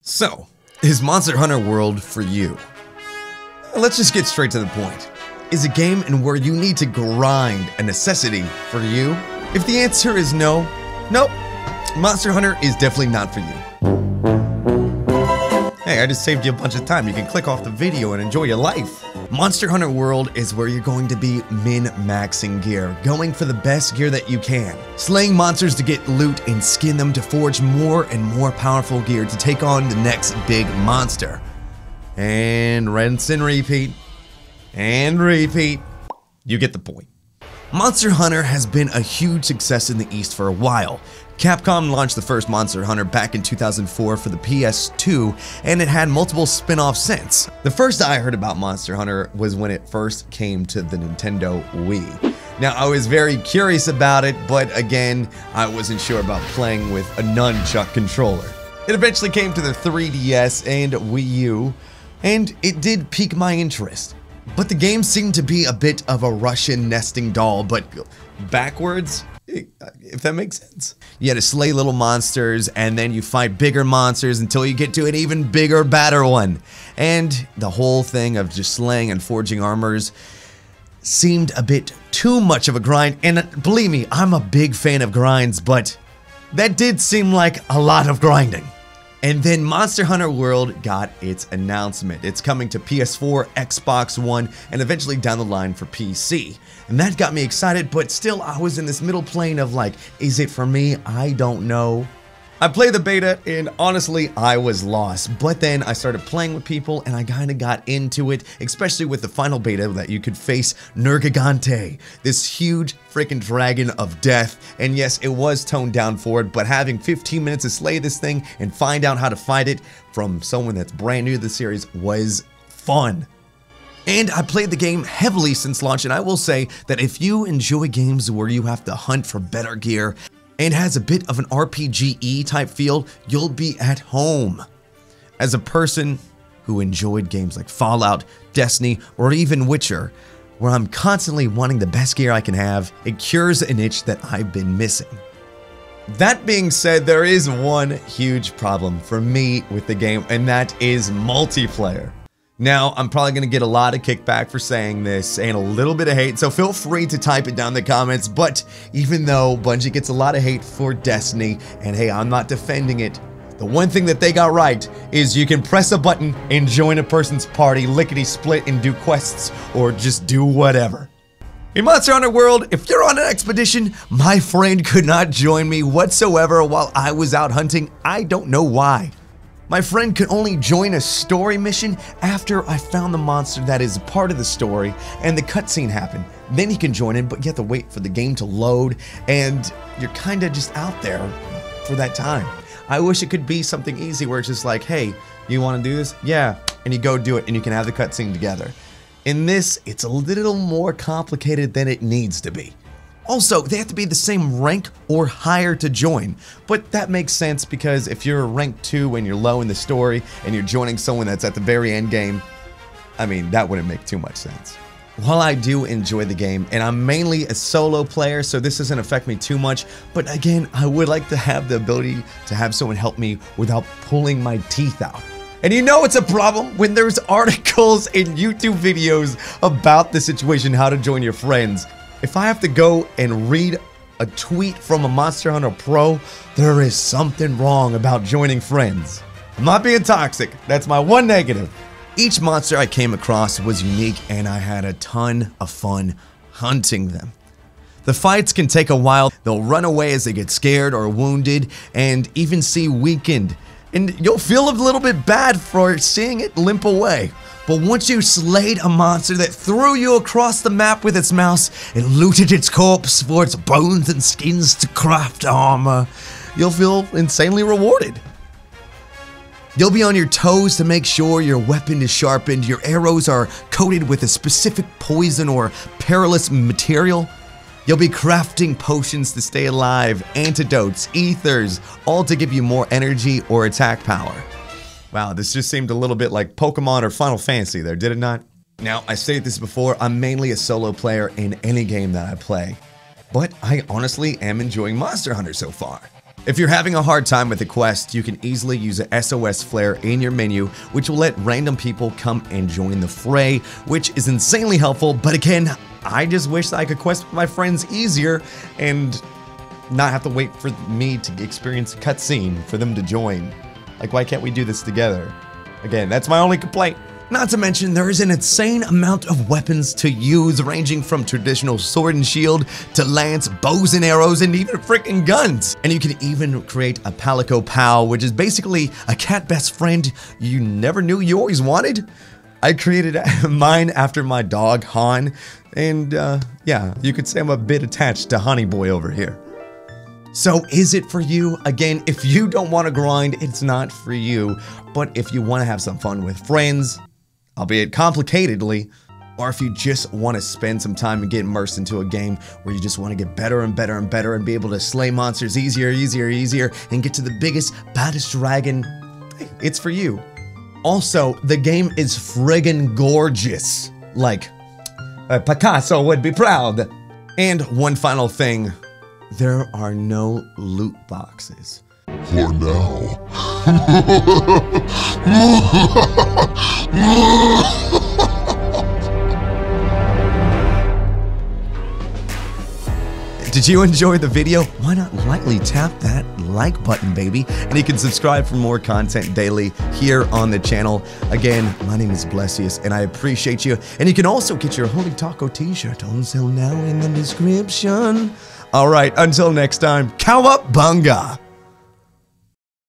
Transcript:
So, is Monster Hunter World for you? Let's just get straight to the point. Is a game in where you need to grind a necessity for you? If the answer is no, nope, Monster Hunter is definitely not for you. Hey, I just saved you a bunch of time. You can click off the video and enjoy your life. Monster Hunter World is where you're going to be min-maxing gear, going for the best gear that you can, slaying monsters to get loot and skin them to forge more and more powerful gear to take on the next big monster. And rinse and repeat. And repeat. You get the point. Monster Hunter has been a huge success in the East for a while. Capcom launched the first Monster Hunter back in 2004 for the PS2, and it had multiple spin-offs since. The first I heard about Monster Hunter was when it first came to the Nintendo Wii. Now, I was very curious about it, but again, I wasn't sure about playing with a nunchuck controller. It eventually came to the 3DS and Wii U, and it did pique my interest. But the game seemed to be a bit of a Russian nesting doll, but backwards, if that makes sense. You had to slay little monsters, and then you fight bigger monsters until you get to an even bigger, badder one. And the whole thing of just slaying and forging armors seemed a bit too much of a grind. And believe me, I'm a big fan of grinds, but that did seem like a lot of grinding. And then Monster Hunter World got its announcement. It's coming to PS4, Xbox One, and eventually down the line for PC. And that got me excited, but still I was in this middle plane of like, is it for me? I don't know. I played the beta and honestly, I was lost. But then I started playing with people and I kind of got into it, especially with the final beta that you could face Nergigante, this huge freaking dragon of death. And yes, it was toned down for it, but having 15 minutes to slay this thing and find out how to fight it from someone that's brand new to the series was fun. And I played the game heavily since launch, and I will say that if you enjoy games where you have to hunt for better gear and has a bit of an RPG-y type feel, you'll be at home. As a person who enjoyed games like Fallout, Destiny, or even Witcher, where I'm constantly wanting the best gear I can have, it cures an itch that I've been missing. That being said, there is one huge problem for me with the game, and that is multiplayer. Now, I'm probably going to get a lot of kickback for saying this and a little bit of hate, so feel free to type it down in the comments. But even though Bungie gets a lot of hate for Destiny, and hey, I'm not defending it, the one thing that they got right is you can press a button and join a person's party, lickety-split, and do quests, or just do whatever. In Monster Hunter World, if you're on an expedition, my friend could not join me whatsoever while I was out hunting. I don't know why. My friend could only join a story mission after I found the monster that is part of the story and the cutscene happened. Then he can join in, but you have to wait for the game to load and you're kind of just out there for that time. I wish it could be something easy where it's just like, hey, you want to do this? Yeah. And you go do it and you can have the cutscene together. In this, it's a little more complicated than it needs to be. Also, they have to be the same rank or higher to join, but that makes sense because if you're rank 2 when you're low in the story and you're joining someone that's at the very end game, I mean, that wouldn't make too much sense. While I do enjoy the game, and I'm mainly a solo player, so this doesn't affect me too much, but again, I would like to have the ability to have someone help me without pulling my teeth out. And you know it's a problem when there's articles and YouTube videos about the situation, how to join your friends. If I have to go and read a tweet from a Monster Hunter pro, there is something wrong about joining friends. I'm not being toxic, that's my one negative. Each monster I came across was unique and I had a ton of fun hunting them. The fights can take a while, they'll run away as they get scared or wounded and even seem weakened. And you'll feel a little bit bad for seeing it limp away. But once you slayed a monster that threw you across the map with its mouse and looted its corpse for its bones and skins to craft armor, you'll feel insanely rewarded. You'll be on your toes to make sure your weapon is sharpened, your arrows are coated with a specific poison or perilous material. You'll be crafting potions to stay alive, antidotes, ethers, all to give you more energy or attack power. Wow, this just seemed a little bit like Pokemon or Final Fantasy there, did it not? Now, I stated this before, I'm mainly a solo player in any game that I play, but I honestly am enjoying Monster Hunter so far. If you're having a hard time with the quest, you can easily use an SOS flare in your menu, which will let random people come and join the fray, which is insanely helpful. But again, I just wish that I could quest with my friends easier and not have to wait for me to experience a cutscene for them to join. Like, why can't we do this together? Again, that's my only complaint. Not to mention, there is an insane amount of weapons to use, ranging from traditional sword and shield to lance, bows and arrows, and even freaking guns. And you can even create a Palico Pal, which is basically a cat best friend you never knew you always wanted. I created mine after my dog, Han, and yeah, you could say I'm a bit attached to Honey Boy over here. So is it for you? Again, if you don't want to grind, it's not for you. But if you want to have some fun with friends, albeit complicatedly, or if you just want to spend some time and get immersed into a game where you just want to get better and better and better and be able to slay monsters easier and get to the biggest, baddest dragon, hey, it's for you. Also, the game is friggin' gorgeous. Like, Picasso would be proud. And one final thing. There are no loot boxes. For now. Did you enjoy the video? Why not lightly tap that like button, baby? And you can subscribe for more content daily here on the channel. Again, my name is Blessious, and I appreciate you. And you can also get your Holy Taco t-shirt on sale now in the description. All right, until next time, cowabunga!